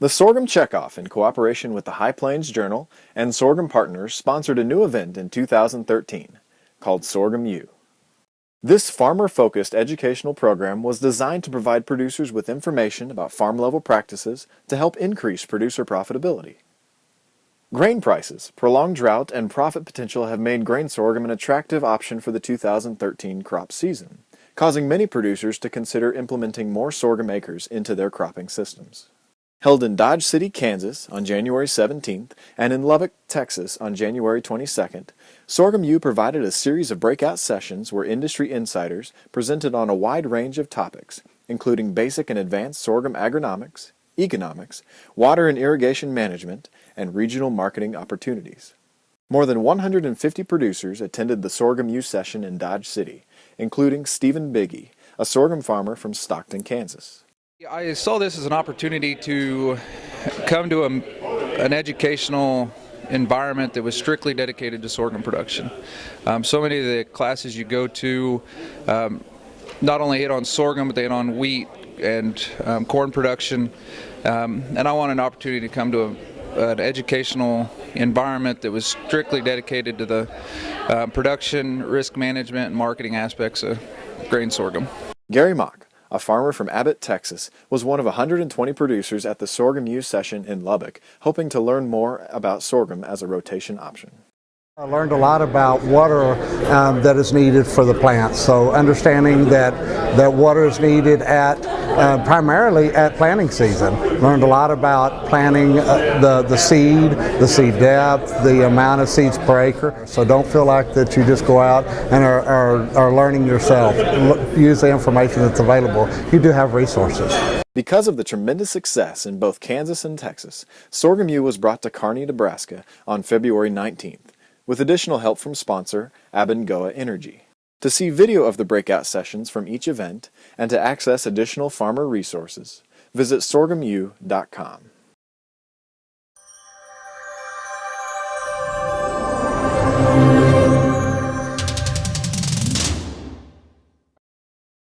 The Sorghum Checkoff, in cooperation with the High Plains Journal and Sorghum Partners, sponsored a new event in 2013 called Sorghum U. This farmer-focused educational program was designed to provide producers with information about farm-level practices to help increase producer profitability. Grain prices, prolonged drought, and profit potential have made grain sorghum an attractive option for the 2013 crop season, causing many producers to consider implementing more sorghum acres into their cropping systems. Held in Dodge City, Kansas on January 17th and in Lubbock, Texas on January 22nd, Sorghum U provided a series of breakout sessions where industry insiders presented on a wide range of topics, including basic and advanced sorghum agronomics, economics, water and irrigation management, and regional marketing opportunities. More than 150 producers attended the Sorghum U session in Dodge City, including Stephen Biggie, a sorghum farmer from Stockton, Kansas. I saw this as an opportunity to come to an educational environment that was strictly dedicated to sorghum production. So many of the classes you go to not only hit on sorghum, but they hit on wheat and corn production. And I want an opportunity to come to an educational environment that was strictly dedicated to the production, risk management, and marketing aspects of grain sorghum. Gary Mock, a farmer from Abbott, Texas, was one of 120 producers at the Sorghum U session in Lubbock, hoping to learn more about sorghum as a rotation option. I learned a lot about water that is needed for the plants. So understanding that water is needed at primarily at planting season. Learned a lot about planting the seed depth, the amount of seeds per acre. So don't feel like that you just go out and are learning yourself. Use the information that's available. You do have resources. Because of the tremendous success in both Kansas and Texas, Sorghum U was brought to Kearney, Nebraska on February 19th. With additional help from sponsor Abengoa Energy. To see video of the breakout sessions from each event and to access additional farmer resources, visit sorghumu.com.